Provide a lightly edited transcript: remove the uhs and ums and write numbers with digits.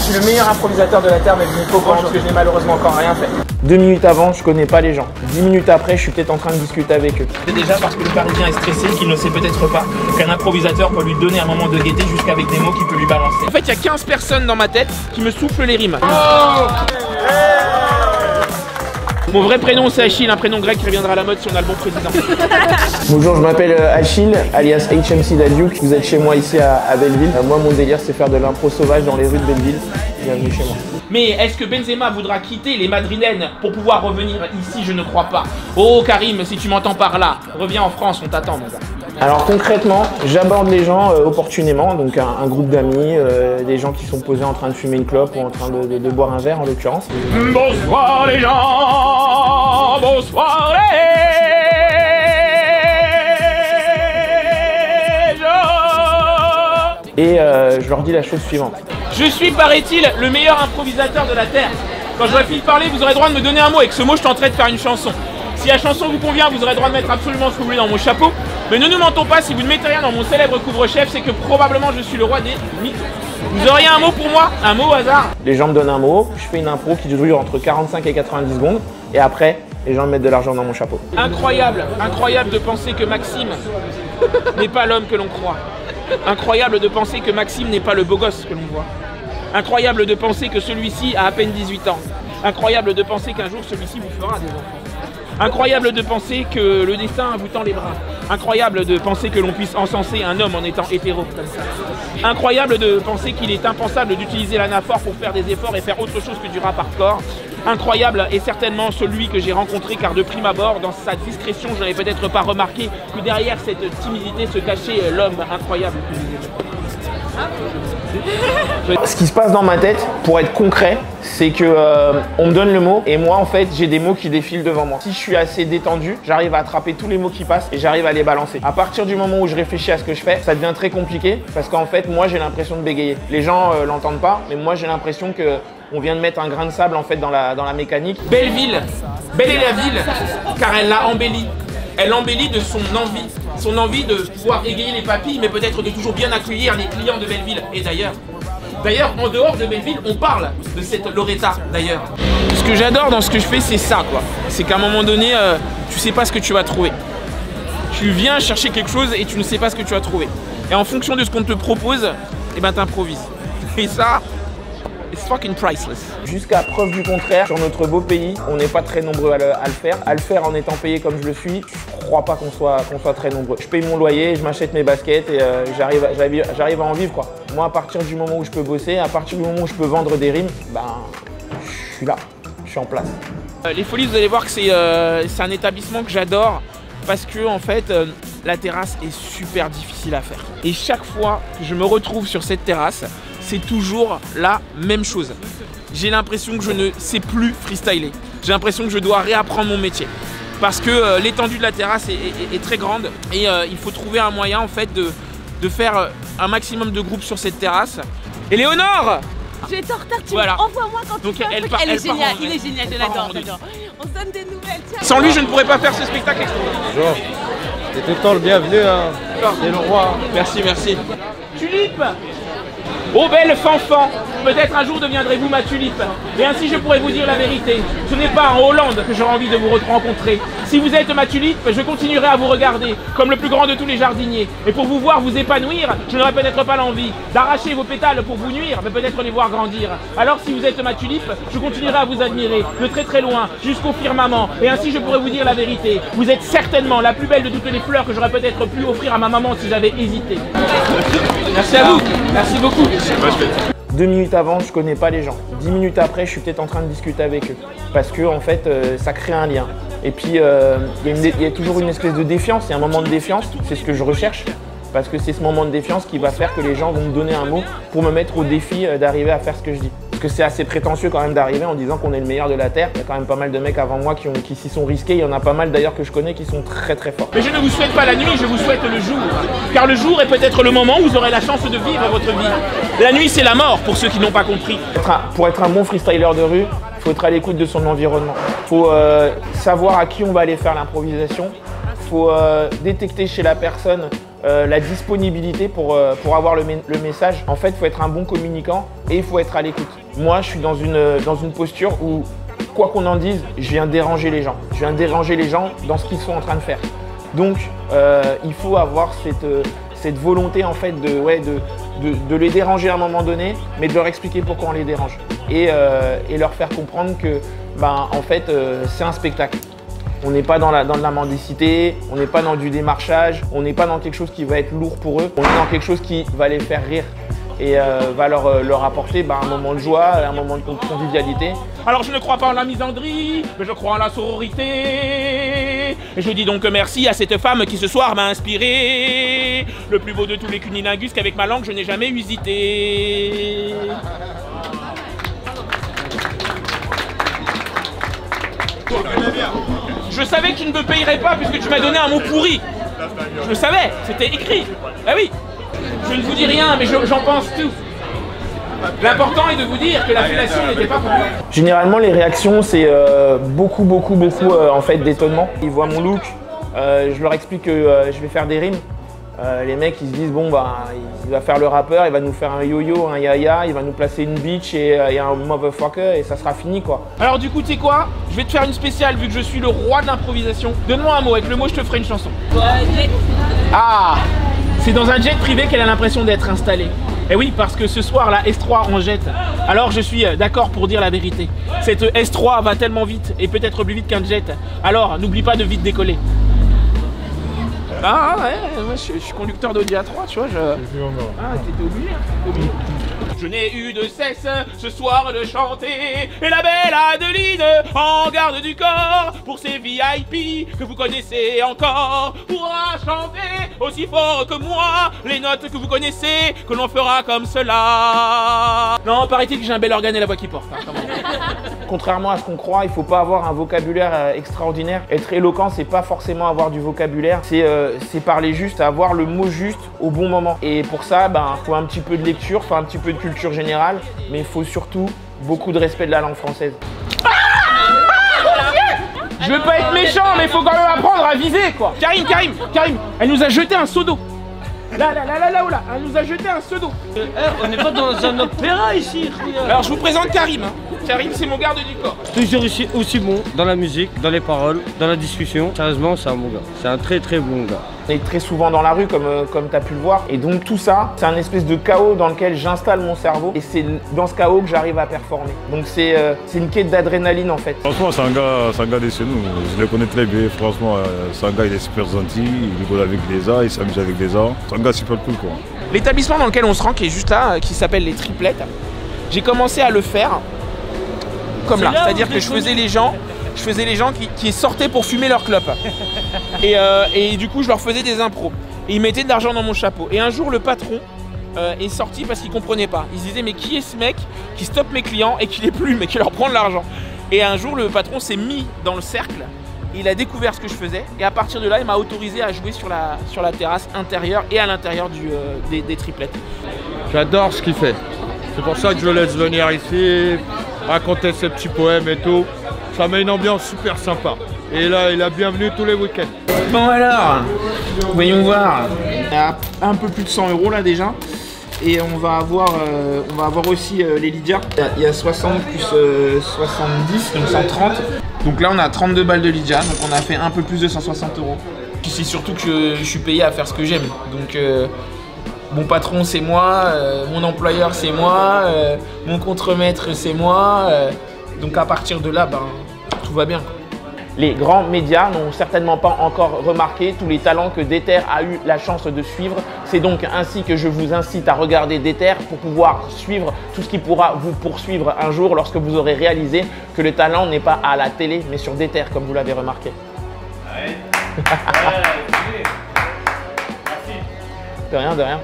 suis le meilleur improvisateur de la Terre, mais je ne faut pas parce que je n'ai malheureusement encore rien fait. 2 minutes avant, je connais pas les gens. 10 minutes après, je suis peut-être en train de discuter avec eux. C'est déjà parce que le Parisien est stressé qu'il ne sait peut-être pas qu'un improvisateur peut lui donner un moment de gaieté jusqu'avec des mots qu'il peut lui balancer. En fait, il y a 15 personnes dans ma tête qui me soufflent les rimes. Mon vrai prénom c'est Achille, un prénom grec qui reviendra à la mode si on a le bon président. Bonjour, je m'appelle Achille, alias HMC Daduke. Vous êtes chez moi ici à Belleville. Moi, mon délire, c'est faire de l'impro sauvage dans les rues de Belleville. Bienvenue chez moi. Mais est-ce que Benzema voudra quitter les Madrilènes pour pouvoir revenir ici? Je ne crois pas. Oh Karim, si tu m'entends par là, reviens en France, on t'attend mon gars. Alors concrètement, j'aborde les gens opportunément, donc un groupe d'amis, des gens qui sont posés en train de fumer une clope ou en train de boire un verre en l'occurrence. Bonsoir les gens, bonsoir les gens. Et je leur dis la chose suivante. Je suis, paraît-il, le meilleur improvisateur de la Terre. Quand j'aurai fini de parler, vous aurez le droit de me donner un mot. Avec ce mot, je tenterai de faire une chanson. Si la chanson vous convient, vous aurez le droit de mettre absolument ce que vous voulez dans mon chapeau. Mais ne nous mentons pas, si vous ne mettez rien dans mon célèbre couvre-chef, c'est que probablement je suis le roi des mythos. Vous auriez un mot pour moi? Un mot au hasard? Les gens me donnent un mot, je fais une impro qui dure entre 45 et 90 secondes. Et après, les gens me mettent de l'argent dans mon chapeau. Incroyable, incroyable de penser que Maxime n'est pas l'homme que l'on croit. Incroyable de penser que Maxime n'est pas le beau gosse que l'on voit. Incroyable de penser que celui-ci a à peine 18 ans. Incroyable de penser qu'un jour celui-ci vous fera des enfants. Incroyable de penser que le destin vous tend les bras. Incroyable de penser que l'on puisse encenser un homme en étant hétéro comme ça. Incroyable de penser qu'il est impensable d'utiliser l'anaphore pour faire des efforts et faire autre chose que du rap hardcore. Incroyable est certainement celui que j'ai rencontré car de prime abord, dans sa discrétion, je n'avais peut-être pas remarqué que derrière cette timidité se cachait l'homme incroyable. Ce qui se passe dans ma tête, pour être concret, c'est que on me donne le mot et moi en fait j'ai des mots qui défilent devant moi. Si je suis assez détendu, j'arrive à attraper tous les mots qui passent et j'arrive à les balancer. À partir du moment où je réfléchis à ce que je fais, ça devient très compliqué parce qu'en fait moi j'ai l'impression de bégayer. Les gens l'entendent pas, mais moi j'ai l'impression que on vient de mettre un grain de sable en fait dans la mécanique. Belleville, belle est la ville car elle l'a embellie. Elle embellit de son envie de pouvoir égayer les papilles, mais peut-être de toujours bien accueillir les clients de Belleville. Et d'ailleurs, en dehors de Belleville, on parle de cette Loretta, d'ailleurs. Ce que j'adore dans ce que je fais, c'est ça, quoi. C'est qu'à un moment donné, tu sais pas ce que tu vas trouver. Tu viens chercher quelque chose et tu ne sais pas ce que tu vas trouver. Et en fonction de ce qu'on te propose, eh ben t'improvises. Et ça, it's fucking priceless. Jusqu'à preuve du contraire, sur notre beau pays, on n'est pas très nombreux à le faire. À le faire en étant payé comme je le suis, je crois pas qu'on soit très nombreux. Je paye mon loyer, je m'achète mes baskets et j'arrive à en vivre, quoi. Moi, à partir du moment où je peux bosser, à partir du moment où je peux vendre des rimes, ben, je suis là, je suis en place. Les Folies, vous allez voir que c'est un établissement que j'adore parce que en fait, la terrasse est super difficile à faire. Et chaque fois que je me retrouve sur cette terrasse, c'est toujours la même chose. J'ai l'impression que je ne sais plus freestyler. J'ai l'impression que je dois réapprendre mon métier. Parce que l'étendue de la terrasse est très grande et il faut trouver un moyen en fait de faire un maximum de groupes sur cette terrasse. Éléonore! J'ai été en retard, tu voilà. Envoie-moi quand donc tu peux. elle est géniale, part en il est génial, je l'adore. On se donne des nouvelles. Tiens. Sans lui, je ne pourrais pas faire ce spectacle extraordinaire. Bonjour. T'es tout le temps le bienvenu, hein. C'est le roi. Merci, merci. Tulipe! Ô belle fanfan, peut-être un jour deviendrez-vous ma tulipe. Et ainsi je pourrais vous dire la vérité. Ce n'est pas en Hollande que j'aurai envie de vous rencontrer. Si vous êtes ma tulipe, je continuerai à vous regarder, comme le plus grand de tous les jardiniers. Et pour vous voir vous épanouir, je n'aurai peut-être pas l'envie d'arracher vos pétales pour vous nuire, mais peut-être les voir grandir. Alors si vous êtes ma tulipe, je continuerai à vous admirer, de très très loin, jusqu'au firmament. Et ainsi je pourrais vous dire la vérité. Vous êtes certainement la plus belle de toutes les fleurs que j'aurais peut-être pu offrir à ma maman si j'avais hésité. Merci à vous, merci beaucoup. 2 minutes avant, je connais pas les gens. 10 minutes après, je suis peut-être en train de discuter avec eux. Parce que en fait, ça crée un lien. Et puis, il y a toujours une espèce de défiance, il y a un moment de défiance, c'est ce que je recherche. Parce que c'est ce moment de défiance qui va faire que les gens vont me donner un mot pour me mettre au défi d'arriver à faire ce que je dis. Parce que c'est assez prétentieux quand même d'arriver en disant qu'on est le meilleur de la Terre. Il y a quand même pas mal de mecs avant moi qui s'y sont risqués. Il y en a pas mal d'ailleurs que je connais qui sont très très forts. Mais je ne vous souhaite pas la nuit, je vous souhaite le jour. Car le jour est peut-être le moment où vous aurez la chance de vivre votre vie. La nuit, c'est la mort pour ceux qui n'ont pas compris. Pour être un bon freestyler de rue, il faut être à l'écoute de son environnement. Il faut savoir à qui on va aller faire l'improvisation. Il faut détecter chez la personne la disponibilité pour avoir le message. En fait, il faut être un bon communicant et il faut être à l'écoute. Moi, je suis dans une posture où, quoi qu'on en dise, je viens déranger les gens. Je viens déranger les gens dans ce qu'ils sont en train de faire. Donc, il faut avoir cette volonté en fait de les déranger à un moment donné, mais de leur expliquer pourquoi on les dérange. Et leur faire comprendre que, en fait, c'est un spectacle. On n'est pas dans de la mendicité, on n'est pas dans du démarchage, on n'est pas dans quelque chose qui va être lourd pour eux, on est dans quelque chose qui va les faire rire et va leur apporter un moment de joie, un moment de convivialité. Alors je ne crois pas en la misandrie, mais je crois en la sororité. Et je dis donc merci à cette femme qui ce soir m'a inspiré le plus beau de tous les cunilingus qu'avec ma langue je n'ai jamais usité. Je savais que tu ne me payerais pas puisque tu m'as donné un mot pourri. Je le savais, c'était écrit. Ah oui, je ne vous dis rien, mais j'en pense tout. L'important est de vous dire que la fellation n'était pas pour moi. Généralement, les réactions, c'est beaucoup en fait d'étonnement. Ils voient mon look, je leur explique que je vais faire des rimes. Les mecs, ils se disent bon il va faire le rappeur, il va nous faire un yo-yo, un yaya, il va nous placer une bitch et un motherfucker et ça sera fini quoi. Alors du coup, tu sais quoi? Je vais te faire une spéciale vu que je suis le roi de l'improvisation. Donne-moi un mot, avec le mot je te ferai une chanson. Ah, c'est dans un jet privé qu'elle a l'impression d'être installée. Et oui, parce que ce soir la S3 en jette. Alors je suis d'accord pour dire la vérité. Cette S3 va tellement vite et peut-être plus vite qu'un jet. Alors n'oublie pas de vite décoller. Ah ouais, moi je suis conducteur d'Audi A3, tu vois, Ah, t'étais obligé. Je n'ai eu de cesse ce soir de chanter et la belle Adeline en garde du corps pour ces VIP que vous connaissez encore pourra chanter aussi fort que moi les notes que vous connaissez que l'on fera comme cela. Non, paraît-il que j'ai un bel organe et la voix qui porte. Hein, Contrairement à ce qu'on croit, il ne faut pas avoir un vocabulaire extraordinaire. Être éloquent, c'est pas forcément avoir du vocabulaire, c'est parler juste, avoir le mot juste au bon moment. Et pour ça, faut un petit peu de lecture, faut un petit peu de culture générale, mais il faut surtout beaucoup de respect de la langue française. Je veux pas être méchant, mais il faut quand même apprendre à viser, quoi. Karim, elle nous a jeté un seau d'eau. Là, elle nous a jeté un seau d'eau. On n'est pas dans un opéra ici. Alors je vous présente Karim. Karim, c'est mon garde du corps. Toujours aussi bon dans la musique, dans les paroles, dans la discussion. Sérieusement, c'est un bon gars. C'est un très bon gars. On est très souvent dans la rue, comme tu as pu le voir. Et donc tout ça, c'est un espèce de chaos dans lequel j'installe mon cerveau. Et c'est dans ce chaos que j'arrive à performer. Donc c'est une quête d'adrénaline en fait. Franchement, c'est un gars de chez nous. Je le connais très bien. Franchement, c'est un gars, il est super gentil. Il rigole avec les arts, il s'amuse avec les arts. C'est un gars super cool quoi. L'établissement dans lequel on se rend, qui est juste là, qui s'appelle les Triplettes, j'ai commencé à le faire comme là. C'est-à-dire que je faisais les gens qui sortaient pour fumer leur clope. Et du coup, je leur faisais des impros. Et ils mettaient de l'argent dans mon chapeau. Et un jour, le patron est sorti parce qu'il comprenait pas. Il se disait, mais qui est ce mec qui stoppe mes clients et qui les plume et qui leur prend de l'argent? Et un jour, le patron s'est mis dans le cercle. Il a découvert ce que je faisais. Et à partir de là, il m'a autorisé à jouer sur la terrasse intérieure et à l'intérieur des triplettes. J'adore ce qu'il fait. C'est pour ça que je le laisse venir ici, raconter ses petits poèmes et tout. Ça met une ambiance super sympa. Et là, il a bienvenue tous les week-ends. Bon alors, voyons voir. Il y a un peu plus de 100 € là déjà. Et on va avoir aussi les Lydia. Il y a 60 plus 70, donc 130. Donc là on a 32 balles de Lydia, donc on a fait un peu plus de 160 €. Puis c'est surtout que je suis payé à faire ce que j'aime. Donc mon patron c'est moi, mon employeur c'est moi, mon contremaître c'est moi. Donc à partir de là, tout va bien. Les grands médias n'ont certainement pas encore remarqué tous les talents que Déter a eu la chance de suivre. C'est donc ainsi que je vous incite à regarder Déter pour pouvoir suivre tout ce qui pourra vous poursuivre un jour lorsque vous aurez réalisé que le talent n'est pas à la télé mais sur Déter comme vous l'avez remarqué. Ouais. De rien, de rien.